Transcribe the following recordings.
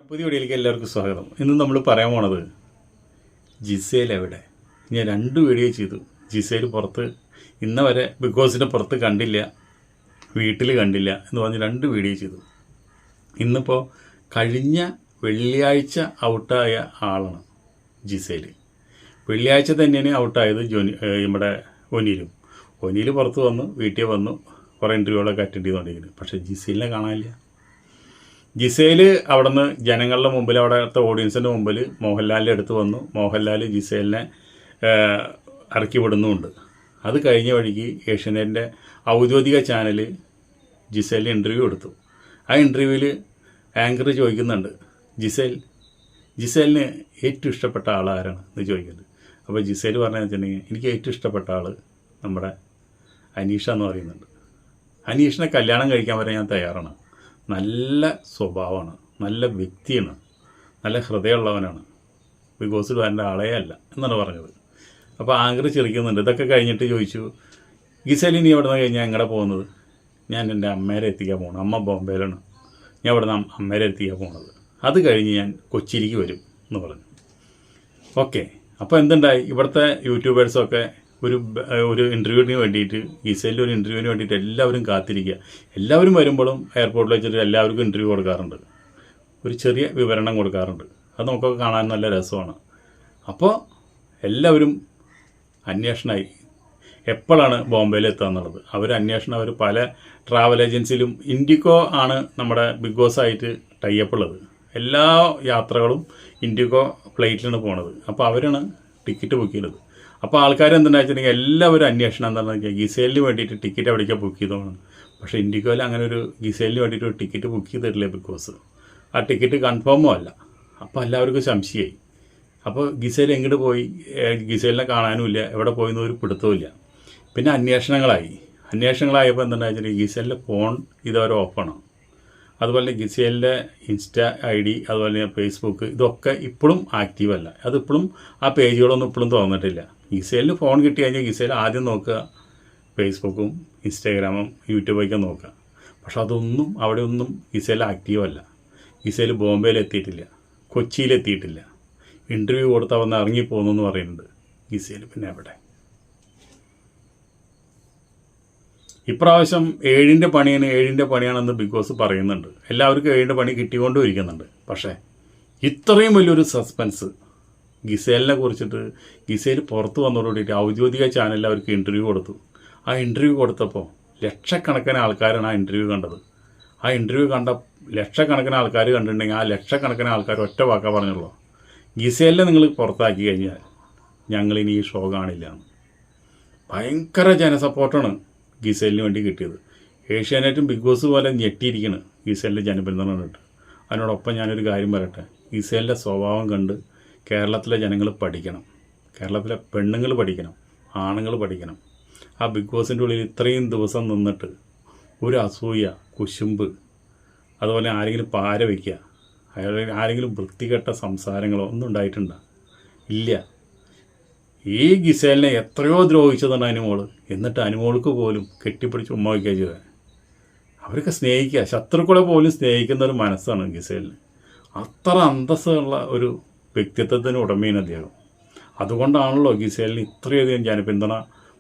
പുതിയ വീഡിയോയിലേക്ക് എല്ലാവർക്കും സ്വാഗതം. ഇന്ന് നമ്മൾ പറയാൻ പോണത് ജിസേൽ എവിടെ. ഞാൻ 2 വീഡിയോ ചെയ്തു. ജിസേൽ പുറത്ത് ഇന്ന വരെ ബിഗ് ബോസിൻ്റെ പുറത്ത് കണ്ടില്ല, വീട്ടിൽ കണ്ടില്ല എന്ന് പറഞ്ഞ് 2 വീഡിയോ ചെയ്തു. ഇന്നിപ്പോൾ കഴിഞ്ഞ വെള്ളിയാഴ്ച ഔട്ടായ ആളാണ് ജിസേൽ. വെള്ളിയാഴ്ച തന്നെയാണ് ഔട്ടായത് നമ്മുടെ ഒനിയിൽ പുറത്ത് വന്നു, വീട്ടിൽ വന്നു, കുറേ ഇൻ്റർവ്യൂകളൊക്കെ അറ്റൻഡ് ചെയ്തുകൊണ്ടിരിക്കുന്നത്. പക്ഷേ ജിസേലിനെ കാണാനില്ല. ജിസേൽ അവിടെ നിന്ന് ജനങ്ങളുടെ മുമ്പിൽ, അവിടുത്തെ ഓഡിയൻസിൻ്റെ മുമ്പിൽ മോഹൻലാലിൻ്റെ അടുത്ത് വന്നു. മോഹൻലാൽ ജിസേലിനെ ഇറക്കി വിടുന്നുമുണ്ട്. അത് കഴിഞ്ഞ വഴിക്ക് ഏഷ്യാനെറ്റിൻ്റെ ഔദ്യോഗിക ചാനൽ ജിസേലിന് ഇൻ്റർവ്യൂ എടുത്തു. ആ ഇൻ്റർവ്യൂവിൽ ആങ്കർ ചോദിക്കുന്നുണ്ട്, ജിസേലിന് ഏറ്റവും ഇഷ്ടപ്പെട്ട ആൾ ആരാണ് എന്ന് ചോദിക്കുന്നുണ്ട്. അപ്പോൾ ജിസേൽ പറഞ്ഞതെന്ന് വെച്ചിട്ടുണ്ടെങ്കിൽ, എനിക്ക് ഏറ്റവും ഇഷ്ടപ്പെട്ട ആൾ നമ്മുടെ അനീഷ എന്ന് പറയുന്നുണ്ട്. അനീഷിനെ കല്യാണം കഴിക്കാൻ വരെ ഞാൻ തയ്യാറാണ്. നല്ല സ്വഭാവമാണ്, നല്ല വ്യക്തിയാണ്, നല്ല ഹൃദയമുള്ളവനാണ്, ബിഗ് ബോസിൽ വരേണ്ട ആളേ അല്ല എന്നാണ് പറഞ്ഞത്. അപ്പോൾ ആങ്കർ ചിരിക്കുന്നുണ്ട്. ഇതൊക്കെ കഴിഞ്ഞിട്ട് ചോദിച്ചു, ജിസേൽ നീ എവിടെ നിന്ന് കഴിഞ്ഞാൽ എങ്ങനെ പോകുന്നത്? ഞാൻ എൻ്റെ അമ്മേരെ എത്തിക്കാൻ പോകണം, അമ്മ ബോംബെയിലാണ്, ഞാൻ ഇവിടെ നിന്ന് അമ്മേരെ എത്തിക്കാൻ പോകുന്നത്, അത് കഴിഞ്ഞ് ഞാൻ കൊച്ചിയിലേക്ക് വരും എന്ന് പറഞ്ഞു. ഓക്കെ, അപ്പോൾ എന്തുണ്ടായി? ഇവിടുത്തെ യൂട്യൂബേഴ്സൊക്കെ ഒരു ഇൻ്റർവ്യൂവിന് വേണ്ടിയിട്ട്, ജിസേലിൻ്റെ ഒരു ഇൻ്റർവ്യൂവിന് വേണ്ടിയിട്ട് എല്ലാവരും കാത്തിരിക്കുക. എല്ലാവരും വരുമ്പോഴും എയർപോർട്ടിൽ വെച്ചിട്ട് എല്ലാവർക്കും ഇൻ്റർവ്യൂ കൊടുക്കാറുണ്ട്, ഒരു ചെറിയ വിവരണം കൊടുക്കാറുണ്ട്. അത് നമുക്കൊക്കെ കാണാൻ നല്ല രസമാണ്. അപ്പോൾ എല്ലാവരും അന്വേഷണമായി എപ്പോഴാണ് ബോംബെയിൽ എത്തുക എന്നുള്ളത്. അവർ പല ട്രാവൽ ഏജൻസിയിലും, ഇൻഡിഗോ ആണ് നമ്മുടെ ബിഗ് ബോസ് ആയിട്ട് ടൈപ്പ് ഉള്ളത്. എല്ലാ യാത്രകളും ഇൻഡിഗോ ഫ്ലൈറ്റിലാണ് പോണത്. അപ്പോൾ അവരാണ് ടിക്കറ്റ് ബുക്ക് ചെയ്യുന്നത്. അപ്പോൾ ആൾക്കാർ എന്തെന്ന് വെച്ചിട്ടുണ്ടെങ്കിൽ എല്ലാവരും അന്വേഷണം എന്താണെന്ന് വെച്ചാൽ ജിസേലിന് വേണ്ടിയിട്ട് ടിക്കറ്റ് എവിടേക്കാണ് ബുക്ക് ചെയ്തോണം. പക്ഷേ ഇൻഡിഗോയിൽ അങ്ങനെ ഒരു ജിസേലിന് വേണ്ടിയിട്ട് ഒരു ടിക്കറ്റ് ബുക്ക് ചെയ്തിട്ടില്ല ബിഗ് ബോസ്. ആ ടിക്കറ്റ് കൺഫേമോ അല്ല. അപ്പോൾ എല്ലാവർക്കും സംശയമായി. അപ്പോൾ ജിസേൽ എങ്ങോട്ട് പോയി? ജിസേലിനെ കാണാനുമില്ല, എവിടെ പോയെന്ന് ഒരു പിടുത്തവുമില്ല. പിന്നെ അന്വേഷണങ്ങളായപ്പോൾ എന്തെന്ന് വെച്ചിട്ടുണ്ടെങ്കിൽ ജിസേലിൻ്റെ ഫോൺ ഇതുവരെ ഓപ്പണാണ്. അതുപോലെ ജിസേലിൻ്റെ ഇൻസ്റ്റാ ID, അതുപോലെ ഫേസ്ബുക്ക്, ഇതൊക്കെ ഇപ്പോഴും ആക്റ്റീവല്ല. അതിപ്പോഴും ആ പേജുകളൊന്നും ഇപ്പോഴും തുറന്നിട്ടില്ല. ജിസേലിന് ഫോൺ കിട്ടി കഴിഞ്ഞാൽ ജിസേൽ ആദ്യം നോക്കുക ഫേസ്ബുക്കും ഇൻസ്റ്റാഗ്രാമും യൂട്യൂബൊക്കെ നോക്കുക. പക്ഷെ അതൊന്നും അവിടെയൊന്നും ജിസേൽ ആക്റ്റീവല്ല. ജിസേൽ ബോംബെയിലെത്തിയിട്ടില്ല, കൊച്ചിയിലെത്തിയിട്ടില്ല. ഇൻ്റർവ്യൂ കൊടുത്ത് വന്ന് ഇറങ്ങിപ്പോകുന്നു എന്ന് പറയുന്നുണ്ട്. ജിസേൽ പിന്നെ എവിടെ? ഇപ്രാവശ്യം 7ൻ്റെ പണിയാണെന്ന് ബിഗ് ബോസ് പറയുന്നുണ്ട്. എല്ലാവർക്കും 7ൻ്റെ പണി കിട്ടിക്കൊണ്ടും ഇരിക്കുന്നുണ്ട്. പക്ഷേ ഇത്രയും വലിയൊരു സസ്പെൻസ് ജിസേലിനെ കുറിച്ചിട്ട്, ജിസേൽ പുറത്ത് വന്നതോടുകൂടിയിട്ട് ഔദ്യോഗിക ചാനലിൽ അവർക്ക് ഇൻ്റർവ്യൂ കൊടുത്തു. ആ ഇൻ്റർവ്യൂ കൊടുത്തപ്പോൾ ലക്ഷക്കണക്കിന് ആൾക്കാരാണ് ആ ഇൻ്റർവ്യൂ കണ്ടത്. ആ ഇൻ്റർവ്യൂ കണ്ട ലക്ഷക്കണക്കിന് ആൾക്കാർ കണ്ടിട്ടുണ്ടെങ്കിൽ ആ ലക്ഷക്കണക്കിന് ആൾക്കാർ ഒറ്റ വാക്കാ പറഞ്ഞുള്ളൂ, ജിസേലിനെ നിങ്ങൾ പുറത്താക്കി കഴിഞ്ഞാൽ ഞങ്ങളിനി ഈ ഷോ കാണില്ല. ഭയങ്കര ജനസപ്പോർട്ടാണ് ജിസേലിന് വേണ്ടി കിട്ടിയത്. ഏഷ്യാനെറ്റും ബിഗ് ബോസ് പോലെ ഞെട്ടിയിരിക്കണം ജിസേലിൻ്റെ ജനപിന്തുണ കണ്ടിട്ട്. അതിനോടൊപ്പം ഞാനൊരു കാര്യം പറയട്ടെ, ജിസേലിൻ്റെ സ്വഭാവം കണ്ട് കേരളത്തിലെ ജനങ്ങൾ പഠിക്കണം, കേരളത്തിലെ പെണ്ണുങ്ങൾ പഠിക്കണം, ആണുങ്ങൾ പഠിക്കണം. ആ ബിഗ് ബോസിൻ്റെ ഉള്ളിൽ ഇത്രയും ദിവസം നിന്നിട്ട് ഒരു അസൂയ, കുശുമ്പ്, അതുപോലെ ആരെങ്കിലും പാര വയ്ക്കുക, ആരെങ്കിലും വൃത്തികെട്ട സംസാരങ്ങളോ ഒന്നും ഉണ്ടായിട്ടുണ്ടോ? ഇല്ല. ഈ ജിസേലിനെ എത്രയോ ദ്രോഹിച്ചതാണ് അനുമോള്. എന്നിട്ട് അനുമോൾക്ക് പോലും കെട്ടിപ്പിടിച്ച് ഉമ്മ വയ്ക്കുക ചെയ്തത്. അവരൊക്കെ സ്നേഹിക്കുക, ശത്രുക്കളെ പോലും സ്നേഹിക്കുന്ന ഒരു മനസ്സാണ് ജിസേലിന്. അത്ര അന്തസ്സുള്ള ഒരു വ്യക്തിത്വത്തിന് ഉടമയാണ് അദ്ദേഹം. അതുകൊണ്ടാണല്ലോ ജിസേലിന് ഇത്രയധികം ജനപിന്തുണ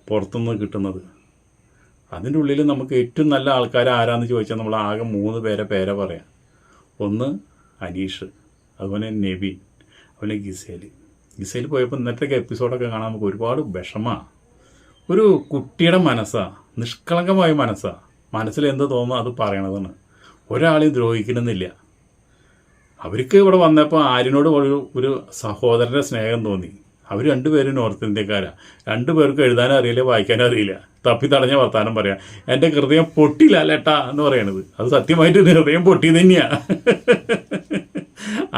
പുറത്തുനിന്ന് കിട്ടുന്നത്. അതിൻ്റെ ഉള്ളിൽ നമുക്ക് ഏറ്റവും നല്ല ആൾക്കാർ ആരാന്ന് ചോദിച്ചാൽ നമ്മൾ ആകെ 3 പേരെ പറയാം. ഒന്ന് അനീഷ്, അതുപോലെ നെവിൻ, അതുപോലെ ജിസേൽ പോയപ്പോൾ ഇന്നത്തെ എപ്പിസോഡൊക്കെ കാണാൻ നമുക്ക് ഒരുപാട് വിഷമമാണ്. ഒരു കുട്ടിയുടെ മനസ്സാണ്, നിഷ്കളങ്കമായ മനസ്സാണ്. മനസ്സിൽ എന്ത് തോന്നുന്നു അത് പറയണതാണ്. ഒരാളെയും ദ്രോഹിക്കണമെന്നില്ല. അവർക്ക് ഇവിടെ വന്നപ്പോൾ ആരിനോട് ഒരു സഹോദരൻ്റെ സ്നേഹം തോന്നി. അവർ 2 പേരും നോർത്ത് ഇന്ത്യക്കാരാണ്. 2 പേർക്കും എഴുതാനും അറിയില്ല, വായിക്കാനും അറിയില്ല. തപ്പി തടഞ്ഞ വർത്താനം പറയാം. എൻ്റെ ഹൃദയം പൊട്ടില്ല ലേട്ടാ എന്ന് പറയണത് അത് സത്യമായിട്ട് ഹൃദയം പൊട്ടി തന്നെയാണ്.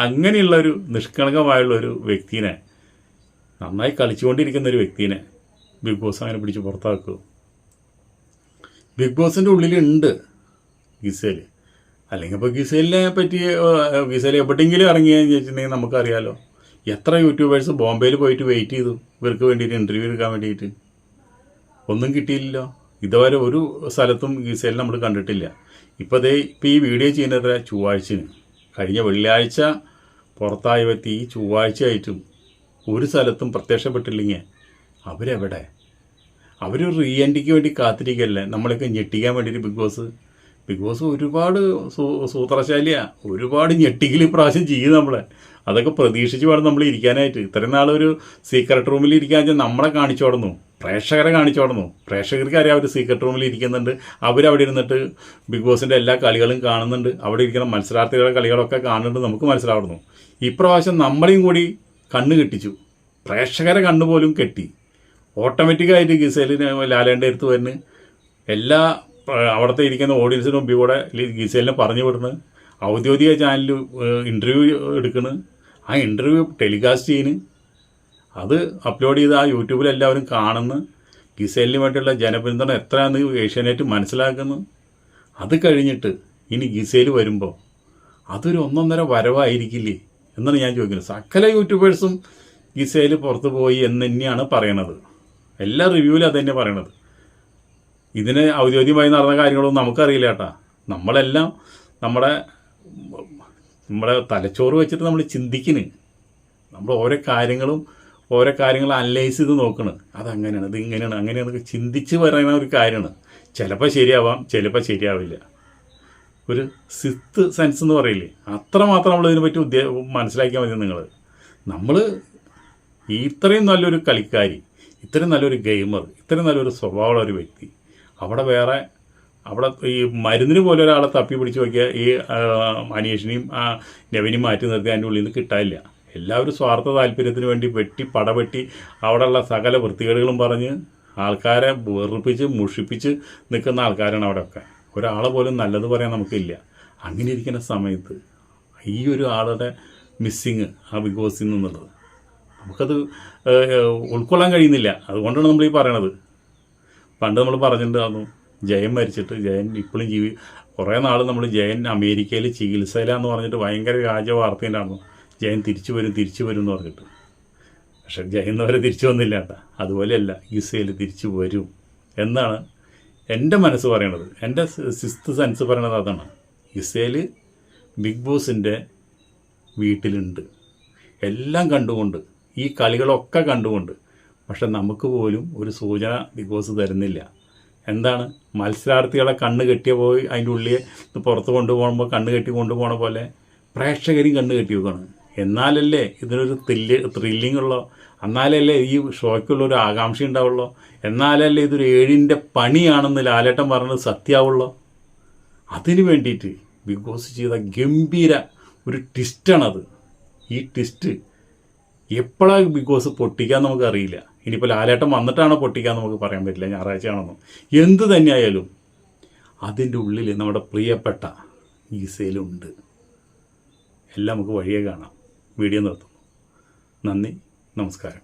അങ്ങനെയുള്ളൊരു നിഷ്കളങ്കമായുള്ളൊരു വ്യക്തിനെ, നന്നായി കളിച്ചുകൊണ്ടിരിക്കുന്നൊരു വ്യക്തിനെ ബിഗ് ബോസ് അങ്ങനെ പിടിച്ച് പുറത്താക്കുക. ബിഗ് ബോസിൻ്റെ ഉള്ളിലുണ്ട് ജിസേൽ. അല്ലെങ്കിൽ ഇപ്പോൾ ജിസേലിനെ പറ്റി, ജിസേൽ എവിടെയെങ്കിലും ഇറങ്ങിയെന്ന് ചോദിച്ചിട്ടുണ്ടെങ്കിൽ നമുക്കറിയാലോ, എത്ര യൂട്യൂബേഴ്സ് ബോംബെയിൽ പോയിട്ട് വെയിറ്റ് ചെയ്തു ഇവർക്ക് വേണ്ടിയിട്ട് ഇൻ്റർവ്യൂ എടുക്കാൻ വേണ്ടിയിട്ട്. ഒന്നും കിട്ടിയില്ലല്ലോ. ഇതുവരെ ഒരു സ്ഥലത്തും ജിസേലിനെ നമ്മൾ കണ്ടിട്ടില്ല. ഇപ്പോൾ ഈ വീഡിയോ ചെയ്യുന്നത് ചൊവ്വാഴ്ചയാണ്, കഴിഞ്ഞ വെള്ളിയാഴ്ച പുറത്തായ വ്യക്തി ഈ ചൊവ്വാഴ്ചയായിട്ടും ഒരു സ്ഥലത്തും പ്രത്യക്ഷപ്പെട്ടില്ലെങ്കിൽ അവരെവിടെ? അവരൊരു റീ എൻട്രിക്ക് വേണ്ടി കാത്തിരിക്കുകയല്ലേ, നമ്മളൊക്കെ ഞെട്ടിക്കാൻ വേണ്ടിയിട്ട് ബിഗ് ബോസ് ഒരുപാട് സൂത്രശാലിയാണ്, ഒരുപാട് ഞെട്ടിക്കൽ ഇപ്രാവശ്യം ചെയ്യും നമ്മളെ. അതൊക്കെ പ്രതീക്ഷിച്ച് വേണം നമ്മൾ ഇരിക്കാനായിട്ട്. ഇത്രയും നാളൊരു സീക്രട്ട് റൂമിൽ ഇരിക്കാൻ വെച്ചാൽ നമ്മളെ കാണിച്ചു തുടങ്ങും, പ്രേക്ഷകരെ കാണിച്ചു തുടങ്ങും. പ്രേക്ഷകർക്ക് അറിയാം അവർ സീക്രട്ട് റൂമിൽ ഇരിക്കുന്നുണ്ട്, അവരവിടെ ഇരുന്നിട്ട് ബിഗ് ബോസിൻ്റെ എല്ലാ കളികളും കാണുന്നുണ്ട്, അവിടെ ഇരിക്കുന്ന മത്സരാർത്ഥികളുടെ കളികളൊക്കെ കാണുന്നുണ്ട്, നമുക്ക് മനസ്സിലാവുന്നു. ഇപ്രാവശ്യം നമ്മളെയും കൂടി കണ്ണ് കെട്ടിച്ചു, പ്രേക്ഷകരെ കണ്ണുപോലും കെട്ടി. ഓട്ടോമാറ്റിക്കായിട്ട് ഗിസേലിന് ലാലേൻ്റെ അടുത്ത് വരുന്നു, എല്ലാ അവിടുത്തെ ഇരിക്കുന്ന ഓഡിയൻസിന് മുമ്പിൽ കൂടെ ഗിസേലിനെ പറഞ്ഞു വിടുന്നു, ഔദ്യോഗിക ചാനലിൽ ഇൻ്റർവ്യൂ എടുക്കുന്നു, ആ ഇൻ്റർവ്യൂ ടെലികാസ്റ്റ് ചെയ്യുന്നു, അത് അപ്ലോഡ് ചെയ്ത് ആ യൂട്യൂബിൽ എല്ലാവരും കാണുന്നു. ഗിസേലിന് വേണ്ടിയുള്ള ജനപിന്തുണ എത്രയാണെന്ന് ഏഷ്യാനെറ്റ് മനസ്സിലാക്കുന്നു. അത് കഴിഞ്ഞിട്ട് ഇനി ഗിസേൽ വരുമ്പോൾ അതൊരു ഒന്നൊന്നര വരവായിരിക്കില്ലേ എന്നാണ് ഞാൻ ചോദിക്കുന്നത്. സകല യൂട്യൂബേഴ്സും ഗിസേൽ പുറത്ത് പോയി എന്ന് തന്നെയാണ് പറയണത്, എല്ലാ റിവ്യൂവിലും അത് തന്നെ പറയണത്. ഇതിന് ഔദ്യോഗികമായി നടന്ന കാര്യങ്ങളൊന്നും നമുക്കറിയില്ല കേട്ടാ. നമ്മളെല്ലാം നമ്മുടെ തലച്ചോറ് വെച്ചിട്ട് നമ്മൾ ചിന്തിക്കുന്നു, നമ്മൾ ഓരോ കാര്യങ്ങൾ അനലൈസ് ചെയ്ത് നോക്കണം. അതങ്ങനെയാണ്, ഇത് ഇങ്ങനെയാണ്, അങ്ങനെയാണെന്നൊക്കെ ചിന്തിച്ച് പറയുന്ന ഒരു കാര്യമാണ്. ചിലപ്പോൾ ശരിയാവാം, ചിലപ്പോൾ ശരിയാവില്ല. ഒരു സിക്സ്ത് സെൻസ് എന്ന് പറയില്ലേ, അത്രമാത്രം നമ്മളിതിനെ പറ്റി മനസ്സിലാക്കിയാൽ മതി. നമ്മൾ ഇത്രയും നല്ലൊരു കളിക്കാരി, ഇത്രയും നല്ലൊരു ഗെയിമർ, ഇത്രയും നല്ലൊരു സ്വഭാവമുള്ള ഒരു വ്യക്തി, അവിടെ ഈ മരുന്നിന് പോലെ ഒരാളെ തപ്പി പിടിച്ച് നോക്കിയാൽ ഈ അനീഷിനെയും നെവിനെയും മാറ്റി നിർത്തി അതിൻ്റെ ഉള്ളിൽ നിന്ന് കിട്ടാനില്ല. എല്ലാവരും സ്വാർത്ഥ താല്പര്യത്തിന് വേണ്ടി പടവെട്ടി അവിടെയുള്ള സകല വൃത്തികേടുകളും പറഞ്ഞ് ആൾക്കാരെ വെറുപ്പിച്ച് മുഷിപ്പിച്ച് നിൽക്കുന്ന ആൾക്കാരാണ് അവിടെയൊക്കെ. ഒരാളെ പോലും നല്ലത് പറയാൻ നമുക്കില്ല. അങ്ങനെ ഇരിക്കുന്ന സമയത്ത് ഈ ഒരു ആളുടെ മിസ്സിങ് ആ ബിഗ് ബോസിൽ നിന്നുള്ളത് നമുക്കത് ഉൾക്കൊള്ളാൻ കഴിയുന്നില്ല. അതുകൊണ്ടാണ് നമ്മൾ ഈ പറയണത്. പണ്ട് നമ്മൾ പറഞ്ഞിട്ടുണ്ടായിരുന്നു ജയൻ മരിച്ചിട്ട്, ജയൻ ഇപ്പോഴും കുറേ നാൾ നമ്മൾ ജയൻ അമേരിക്കയിൽ ചികിത്സയിലാന്ന് പറഞ്ഞിട്ട് ഭയങ്കര വ്യാജ വാർത്തയുണ്ടായിരുന്നു. ജയൻ തിരിച്ചു വരും എന്ന് പറഞ്ഞിട്ട്. പക്ഷെ ജയൻ വരെ തിരിച്ചു വന്നില്ല കേട്ടോ. അതുപോലെയല്ല, ഗിസേൽ തിരിച്ചു വരും എന്നാണ് എൻ്റെ മനസ്സ് പറയണത്, എൻ്റെ സിക്സ്ത് സെൻസ് പറയണത് അതാണ്. ഗിസേൽ ബിഗ് ബോസിൻ്റെ വീട്ടിലുണ്ട്, എല്ലാം കണ്ടുകൊണ്ട്, ഈ കളികളൊക്കെ കണ്ടുകൊണ്ട്. പക്ഷെ നമുക്ക് പോലും ഒരു സൂചന ബിഗ് ബോസ് തരുന്നില്ല. എന്താണ്, മത്സരാർത്ഥികളെ കണ്ണ് കെട്ടിയ പോയി അതിൻ്റെ ഉള്ളിൽ പുറത്ത് കൊണ്ടുപോകുമ്പോൾ കണ്ണ് കെട്ടി കൊണ്ടുപോകണ പോലെ പ്രേക്ഷകരും കണ്ണ് കെട്ടി വെക്കുകയാണ്. എന്നാലല്ലേ ഇതിനൊരു ത്രില്ലിംഗ് ഉള്ളോ, എന്നാലല്ലേ ഈ ഷോയ്ക്കുള്ളൊരു ആകാംക്ഷ ഉണ്ടാവുള്ളൂ, എന്നാലല്ലേ ഇതൊരു 7ൻ്റെ പണിയാണെന്ന് ലാലേട്ടൻ പറഞ്ഞത് സത്യമാവുള്ളൂ. അതിന് വേണ്ടിയിട്ട് ബിഗ് ബോസ് ചെയ്ത ഗംഭീര ഒരു ട്വിസ്റ്റാണത്. ഈ ട്വിസ്റ്റ് എപ്പോഴാണ് ബിഗ് ബോസ് പൊട്ടിക്കാൻ നമുക്കറിയില്ല. ഇനിയിപ്പോൾ ലാലേട്ടൻ വന്നിട്ടാണോ പൊട്ടിക്കാൻ നമുക്ക് പറയാൻ പറ്റില്ല, ഞായറാഴ്ചയാണെന്നോ. എന്ത് തന്നെയായാലും അതിൻ്റെ ഉള്ളിൽ നമ്മുടെ പ്രിയപ്പെട്ട ഗിസേലുണ്ട്. എല്ലാം നമുക്ക് വഴിയെ കാണാം. വീഡിയോ നിർത്തുന്നു. നന്ദി, നമസ്കാരം.